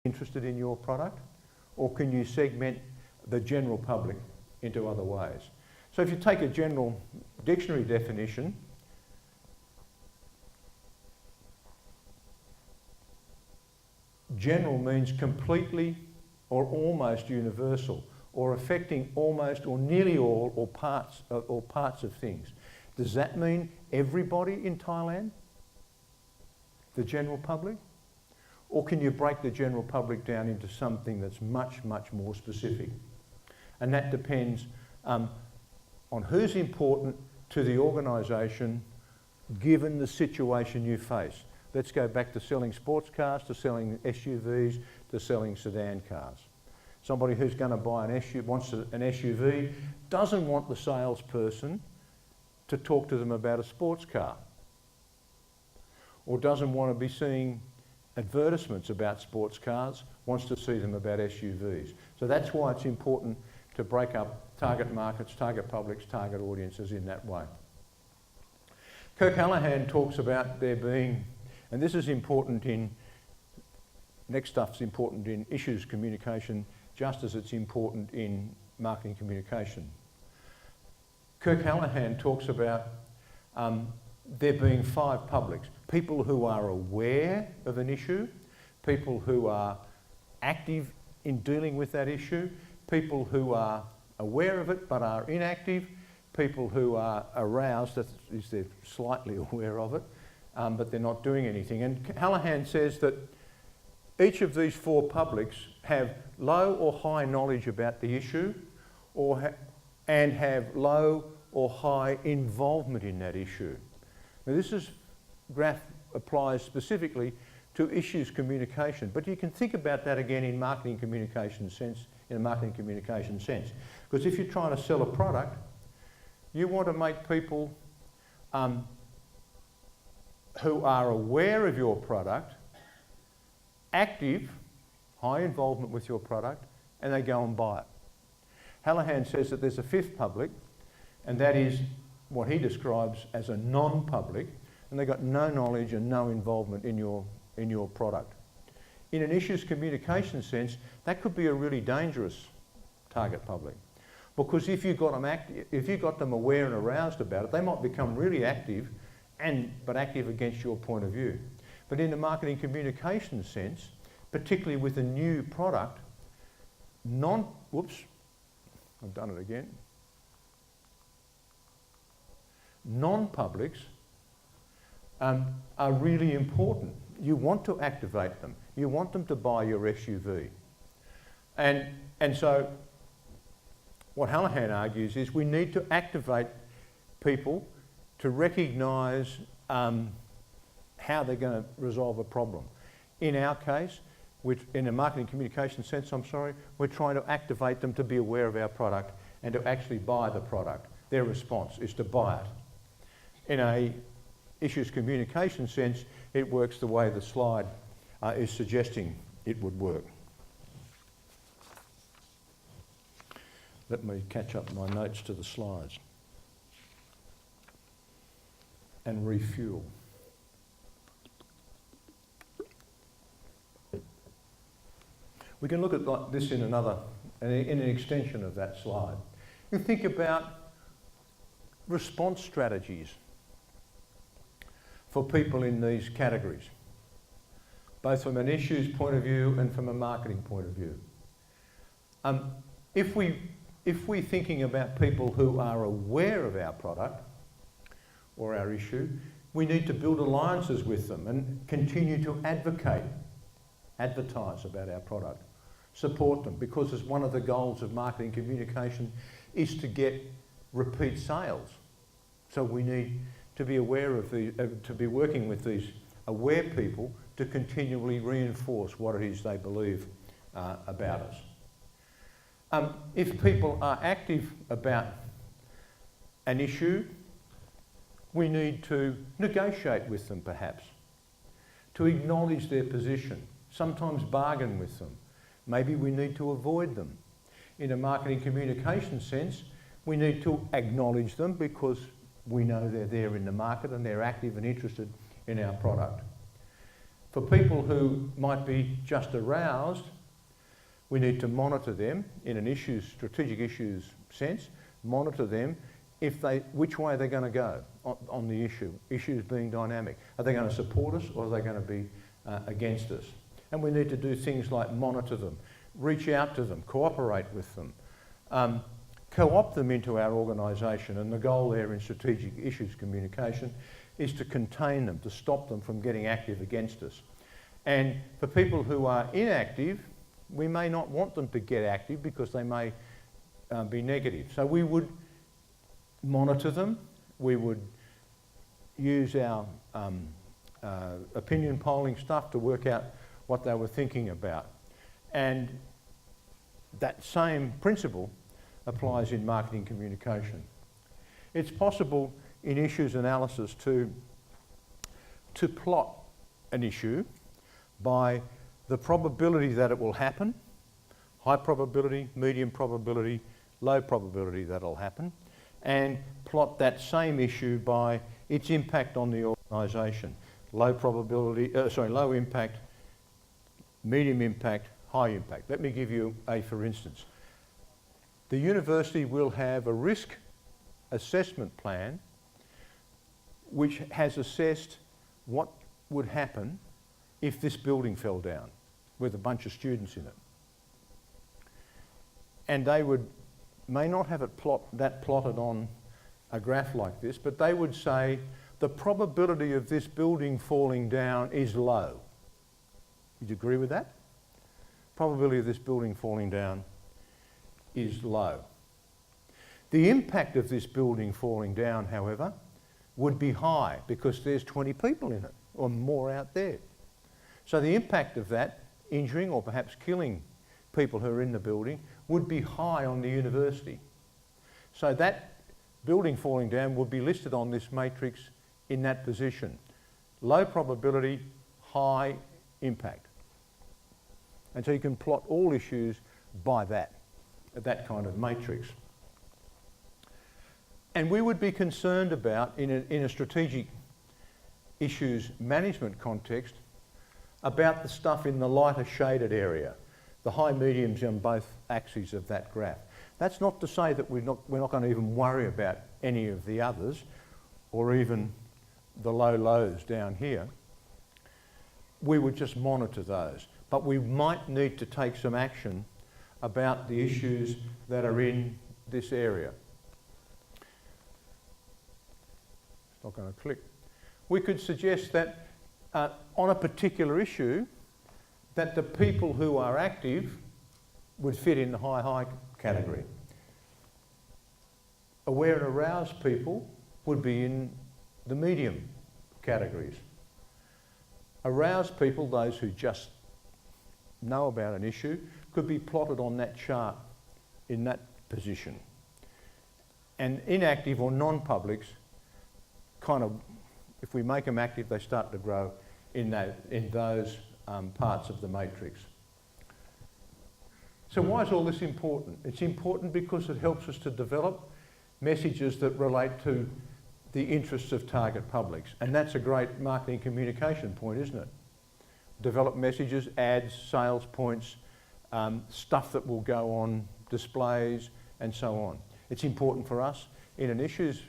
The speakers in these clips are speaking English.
interested in your product, or can you segment the general public into other ways? So if you take a general dictionary definition, general means completely or almost universal, or affecting almost or nearly all or parts of things. Does that mean everybody in Thailand? The general public? Or can you break the general public down into something that's much, much more specific? And that depends on who's important to the organisation given the situation you face. Let's go back to selling sports cars, to selling SUVs, to selling sedan cars. Somebody who's going to buy an SUV doesn't want the salesperson to talk to them about a sports car, or doesn't want to be seeing advertisements about sports cars, wants to see them about SUVs. So that's why it's important to break up target markets, target publics, target audiences in that way. Kirk Hallahan talks about there being, and this is important in, next stuff's important in issues communication, just as it's important in marketing communication. Kirk Hallahan talks about there being 5 publics: people who are aware of an issue, people who are active in dealing with that issue, people who are aware of it but are inactive, people who are aroused, that is, they're slightly aware of it, but they're not doing anything. And Hallahan says that each of these 4 publics have low or high knowledge about the issue, and have low or high involvement in that issue. Now this graph applies specifically to issues communication, but you can think about that again in marketing communication sense, in a marketing communication sense. Because if you're trying to sell a product, you want to make people who are aware of your product, active, high involvement with your product, and they go and buy it. Hallahan says that there's a 5th public, and that is what he describes as a non-public, and they've got no knowledge and no involvement in your product. In an issues communication sense, that could be a really dangerous target public, because if you've got them aware and aroused about it, they might become really active, but active against your point of view. But in the marketing communication sense, particularly with a new product, non-publics are really important. You want to activate them. You want them to buy your SUV. And so what Hallahan argues is we need to activate people to recognise how they're going to resolve a problem. In our case, in a marketing communication sense, we're trying to activate them to be aware of our product and to actually buy the product. Their response is to buy it. In a issues communication sense, it works the way the slide is suggesting it would work. Let me catch up my notes to the slides and refuel. We can look at this in an extension of that slide. You think about response strategies for people in these categories, both from an issues point of view and from a marketing point of view. If we're thinking about people who are aware of our product or our issue, we need to build alliances with them and continue to advertise about our product, support them, because as one of the goals of marketing communication is to get repeat sales. So we need to be aware of to be working with these aware people to continually reinforce what it is they believe about us. If people are active about an issue, we need to negotiate with them perhaps, to acknowledge their position, sometimes bargain with them. Maybe we need to avoid them. In a marketing communication sense, we need to acknowledge them because we know they're there in the market and they're active and interested in our product. For people who might be just aroused, we need to monitor them in an strategic issues sense, monitor them which way they're going to go on the issue. Issues being dynamic. Are they going to support us or are they going to be against us? And we need to do things like monitor them, reach out to them, cooperate with them, co-opt them into our organisation. And the goal there in strategic issues communication is to contain them, to stop them from getting active against us. And for people who are inactive, we may not want them to get active because they may be negative. So we would monitor them, we would use our opinion polling stuff to work out what they were thinking about. And that same principle applies in marketing communication. It's possible in issues analysis to plot an issue by the probability that it will happen, high probability, medium probability, low probability that it'll happen, and plot that same issue by its impact on the organisation. Low probability, low impact, medium impact, high impact. Let me give you for instance. The university will have a risk assessment plan which has assessed what would happen if this building fell down with a bunch of students in it. And they may not have it plotted on a graph like this, but they would say the probability of this building falling down is low. Would you agree with that? Probability of this building falling down is low. The impact of this building falling down, however, would be high because there's 20 people in it or more out there. So the impact of that, injuring or perhaps killing people who are in the building, would be high on the university. So that building falling down would be listed on this matrix in that position. Low probability, high impact. And so you can plot all issues by that kind of matrix. And we would be concerned about, in a strategic issues management context, about the stuff in the lighter shaded area, the high mediums on both axes of that graph. That's not to say that we're not going to even worry about any of the others, or even the low lows down here. We would just monitor those. But we might need to take some action about the issues that are in this area. It's not going to click. We could suggest that on a particular issue, that the people who are active would fit in the high category. Aware and aroused people would be in the medium categories. Aroused people, those who just know about an issue, could be plotted on that chart in that position. And inactive or non-publics, kind of, if we make them active, they start to grow in those parts of the matrix. So why is all this important? It's important because it helps us to develop messages that relate to the interests of target publics. And that's a great marketing communication point, isn't it? Develop messages, ads, sales points, stuff that will go on displays and so on. It's important for us in an issues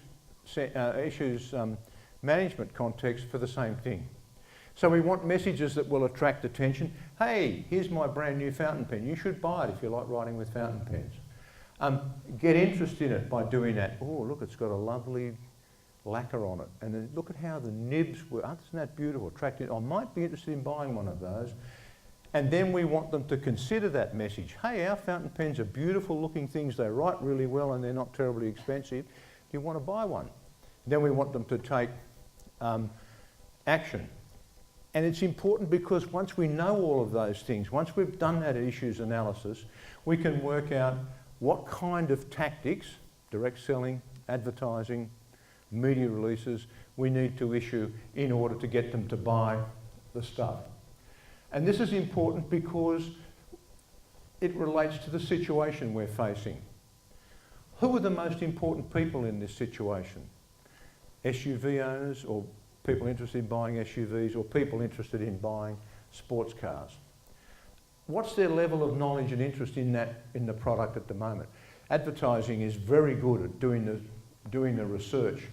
management context for the same thing. So we want messages that will attract attention. Hey, here's my brand new fountain pen. You should buy it if you like writing with fountain pens. Get interest in it by doing that. Oh, look, it's got a lovely lacquer on it. And then look at how the nibs were. Oh, isn't that beautiful? Attractive. I might be interested in buying one of those. And then we want them to consider that message. Hey, our fountain pens are beautiful looking things. They write really well and they're not terribly expensive. Do you want to buy one? Then we want them to take action. And it's important because once we know all of those things, once we've done that issues analysis, we can work out what kind of tactics, direct selling, advertising, media releases, we need to issue in order to get them to buy the stuff. And this is important because it relates to the situation we're facing. Who are the most important people in this situation? SUV owners or people interested in buying SUVs, or people interested in buying sports cars. What's their level of knowledge and interest in the product at the moment? Advertising is very good at doing the research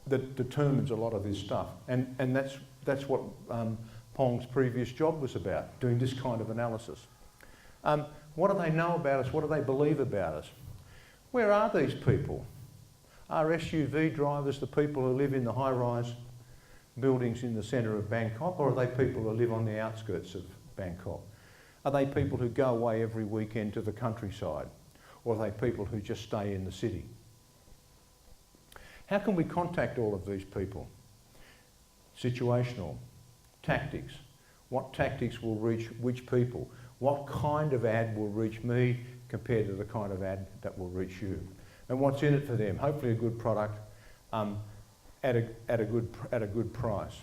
that determines a lot of this stuff, and that's what Pong's previous job was about, doing this kind of analysis. What do they know about us? What do they believe about us? Where are these people? Are SUV drivers the people who live in the high-rise buildings in the centre of Bangkok, or are they people who live on the outskirts of Bangkok? Are they people who go away every weekend to the countryside, or are they people who just stay in the city? How can we contact all of these people? Situational, tactics. What tactics will reach which people? What kind of ad will reach me compared to the kind of ad that will reach you? And what's in it for them? Hopefully a good product at a good price.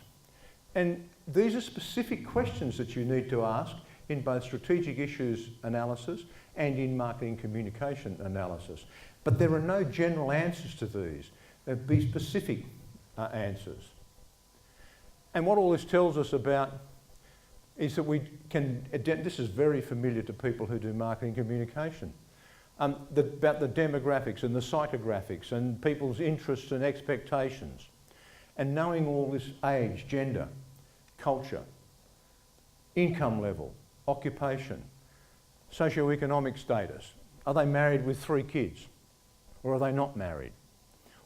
And these are specific questions that you need to ask in both strategic issues analysis and in marketing communication analysis. But there are no general answers to these. There'd be specific answers. And what all this tells us about is that we can, this is very familiar to people who do marketing communication, about the demographics and the psychographics and people's interests and expectations. And knowing all this age, gender, culture, income level, occupation, socioeconomic status. Are they married with 3 kids, or are they not married?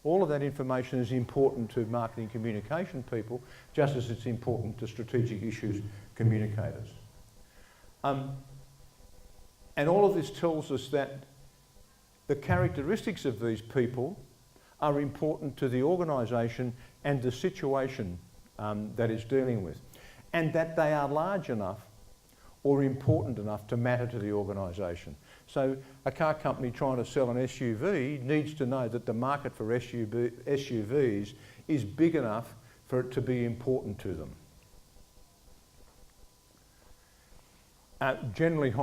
All of that information is important to marketing communication people, just as it's important to strategic issues communicators. And all of this tells us that the characteristics of these people are important to the organisation and the situation that it's dealing with, and that they are large enough or important enough to matter to the organisation. So a car company trying to sell an SUV needs to know that the market for SUVs is big enough for it to be important to them. Generally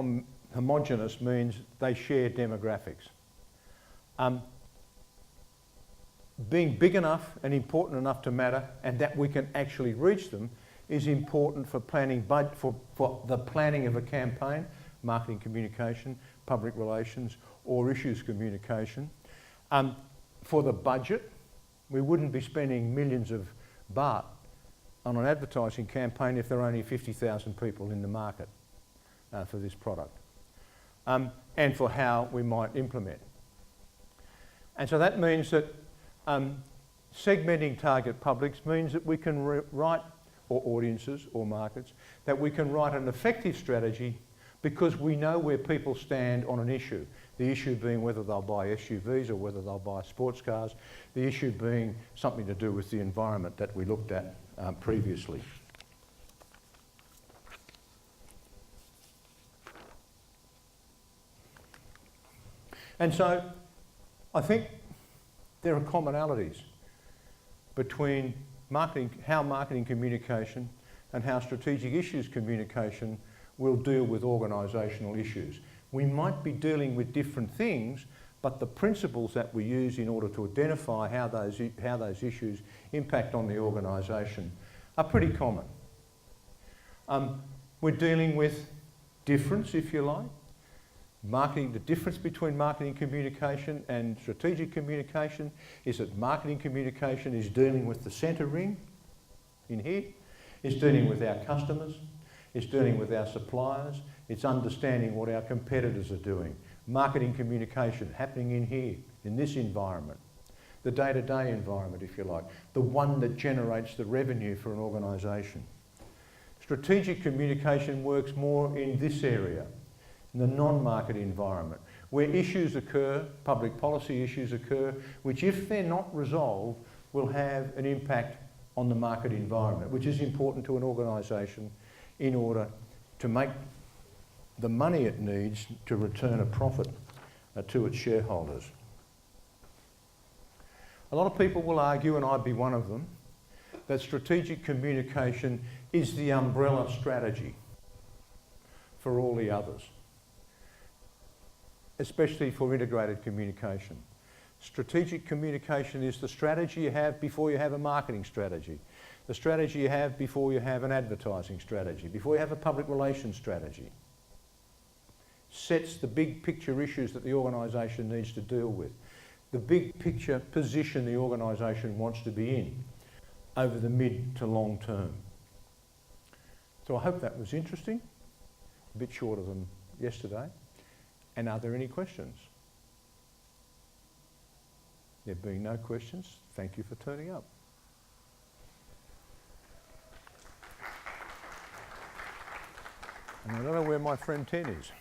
homogenous means they share demographics. Being big enough and important enough to matter, and that we can actually reach them, is important for planning, for the planning of a campaign, marketing communication, public relations, or issues communication. For the budget, we wouldn't be spending millions of baht on an advertising campaign if there are only 50,000 people in the market for this product, and for how we might implement. And so that means that segmenting target publics means that we can write, or audiences or markets, that we can write an effective strategy because we know where people stand on an issue. The issue being whether they'll buy SUVs or whether they'll buy sports cars. The issue being something to do with the environment that we looked at previously. And so I think there are commonalities between how marketing communication and how strategic issues communication will deal with organisational issues. We might be dealing with different things, but the principles that we use in order to identify how those issues impact on the organisation are pretty common. We're dealing with difference, if you like. The difference between marketing communication and strategic communication is that marketing communication is dealing with the centre ring in here, it's dealing with our customers, it's dealing with our suppliers, it's understanding what our competitors are doing. Marketing communication happening in here, in this environment, the day-to-day environment, if you like, the one that generates the revenue for an organisation. Strategic communication works more in this area, in the non-market environment, where issues occur, public policy issues occur, which if they're not resolved, will have an impact on the market environment, which is important to an organisation in order to make the money it needs to return a profit to its shareholders. A lot of people will argue, and I'd be one of them, that strategic communication is the umbrella strategy for all the others, especially for integrated communication. Strategic communication is the strategy you have before you have a marketing strategy, the strategy you have before you have an advertising strategy, before you have a public relations strategy. Sets the big picture issues that the organisation needs to deal with, the big picture position the organisation wants to be in over the mid to long term. So I hope that was interesting, a bit shorter than yesterday. And are there any questions? There being no questions, thank you for turning up. And I don't know where my friend 10 is.